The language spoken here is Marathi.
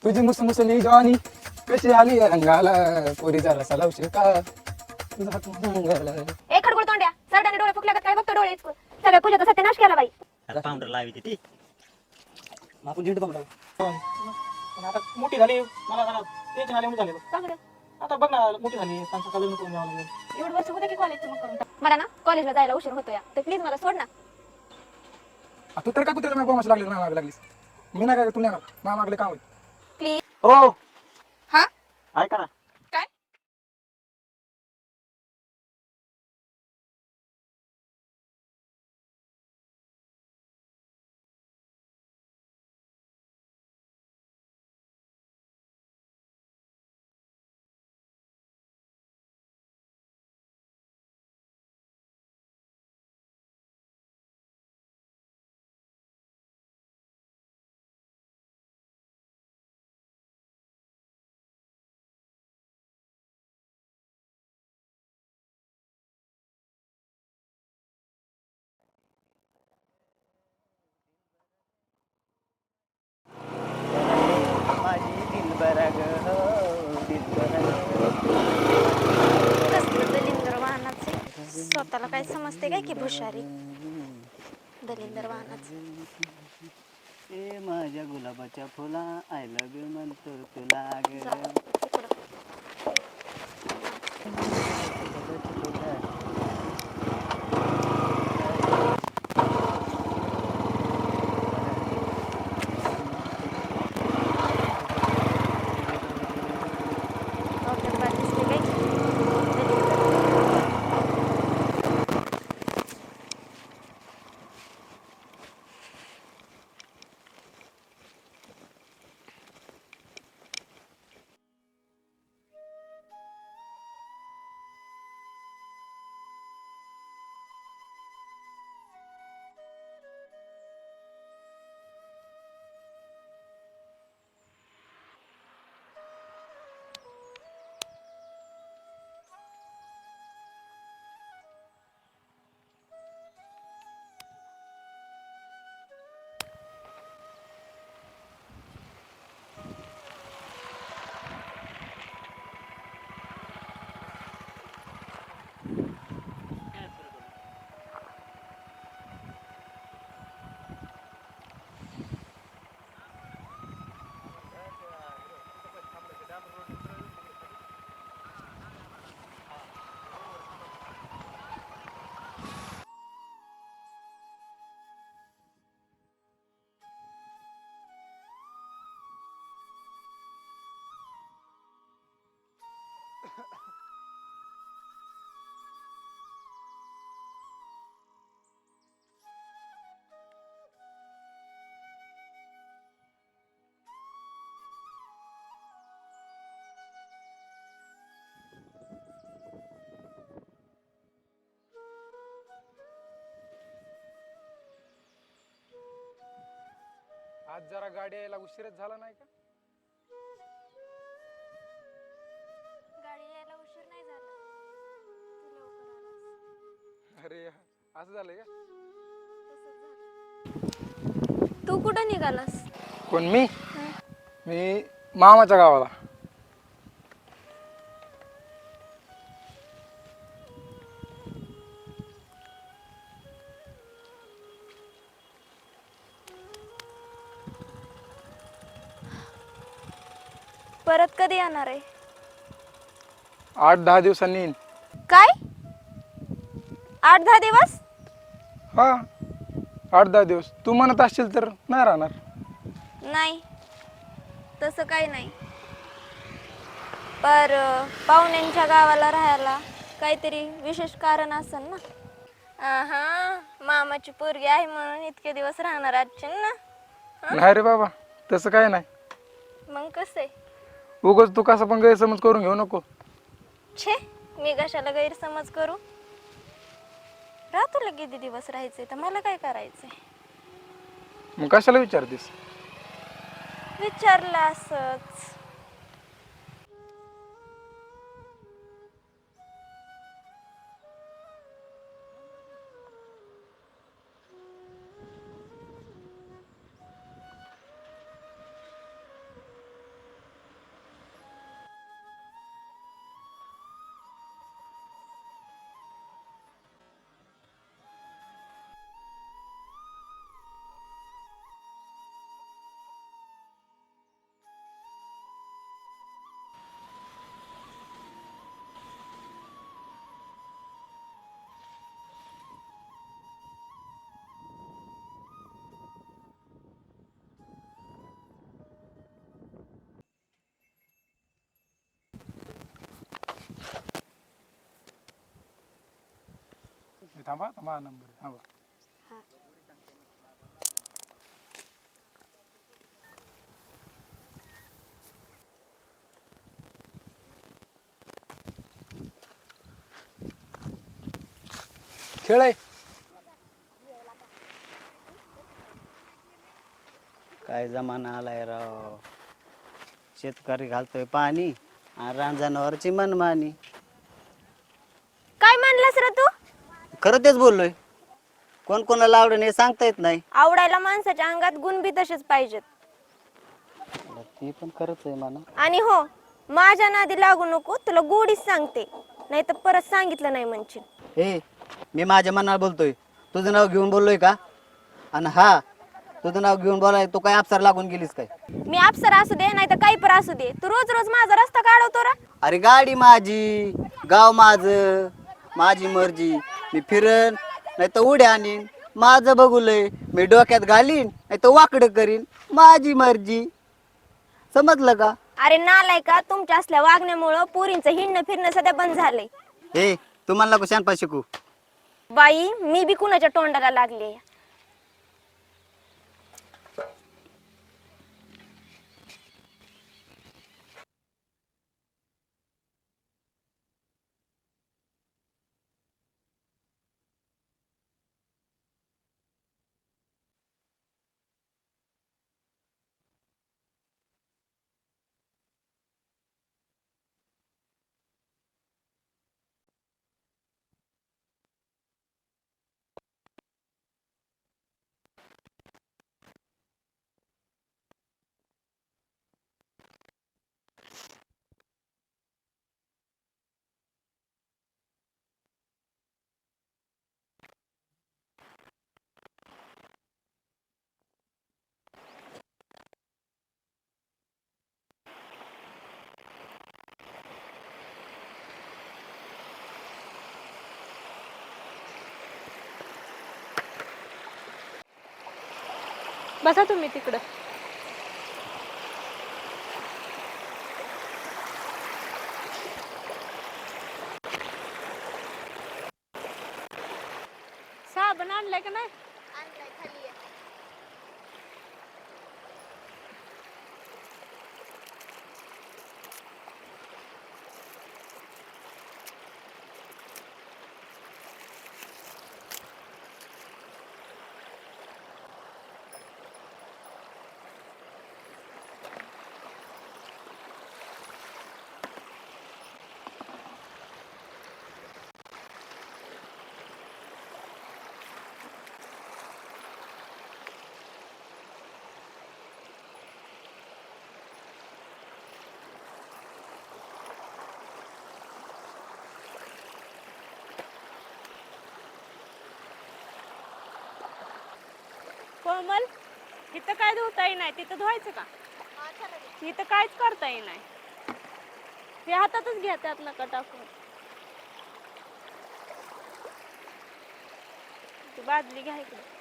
तुझी मुसमुसली जवानी कशी आली रंगाला पोरी जरा सलावशील का तुझा हात मंगाला. ए खडगुळ तोंड्या सरडाने डोळे फुकल्या काय बघतो डोळे इचकून सगळ्या पूजेचा सत्यानाश केला बाई. पावडर लावी ती आपण झेंडू बघ आता मोठी झाली मला जरा टेन्शन आले झाले चांगलं आता बघ ना मोठी झाली सांगता लग्न करून जावं लागेल. एवढं वर्ष होतं की कॉलेजचं मग करून टाक. मला ना कॉलेजला जायला उशीर होतोय तर प्लीज मला सोड ना. तू तर का कुत्र्याला बोमाशी लागली ना मागे लागलीस मी नाही काय तुला मा मागले काम होईल. प्लीज. हो हा ऐका ना काय माझी दिलबरा ग दिलबरा कसलं दलिंदर वाहनाचे स्वतःला काय समजते काय की भुशारी दलिंदर वाहनाचे. ए माझ्या गुलाबाच्या फुला आय लव्ह यू म्हणतो तुला ग. आज जरा गाडी यायला उशीरच झाला नाही का. गाडी यायला उशीर नाही झाला तू लवकर आलास. अरे असं झालंय का. तू कुठं निघालास. कोण मी मी मामाच्या गावाला. परत कधी येणार आहे. 8-10 दिवसांनी येईन. काय 8-10 दिवस. हा 8-10 दिवस तू म्हणत असशील तर नाही राहणार. नाही तसं काही नाही पर पाहुण्यांच्या गावाला राहायला काहीतरी विशेष कारण असेल ना. हा मामाची पोरगी आहे म्हणून इतके दिवस राहणार आजची ना. नाही रे बाबा तसं काय नाही. मग कसं आहे. उगाच तू कसा पण गैरसमज करून घेऊ नको. छे मी कशाला गैरसमज करू. राहतो तुला किती दिवस राहायचे तर मला काय करायचंय. मग कशाला विचारतेस. विचारलं असच. थांबा थांबा नंबर थांबा. खेळ आहे. काय जमाना आलाय राव. शेतकरी घालतोय पाणी आणि रानजनावरची मनमानी. काय म्हणलास रे तू? खरं तेच बोललोय. कोण कोणाला आवडेल हे सांगता येत नाही. आवडायला माणसाच्या अंगात गुण बी तसेच पाहिजेत. ती पण खरंच आहे म्हणा. आणि हो, माझ्या नादी लागू नको, तुला गोडीच सांगते, नाही तर परत सांगितलं नाही म्हणशील. हे मी माझ्या मनाला बोलतोय. तुझं नाव घेऊन बोललोय का? आणि हा, तुझं नाव घेऊन बोलाय तू काय अफसर लागून गेलीस काय? मी अप्सरा असू दे नाही तर काही पण असू दे, तू रोज रोज माझा रस्ता काढवतो रा. अरे गाडी माझी, गाव माझं, माझी मर्जी. मी फिरन नाही तर उड्या आणीन, माझं बघूलय. मी डोक्यात घालीन नाही तर वाकडं करीन, माझी मर्जी. समजलं का? अरे नालाय का, तुमच्या असल्या वागण्यामुळं पोरींचं हिंडणं फिरणं सध्या बंद झालंय. हे तुम्हाला नको शानपा शिकू. बाई, मी बी कुणाच्या तोंडाला लागले. बसा तुम्ही तिकडं. साबण आणलाय का नाही? कोमल, इथं काय धुता नाही, तिथं धुवायचं का? इथं काहीच करता नाही. हे हातातच घ्या, त्यात नका टाकून. ती बादली घ्या इकडे.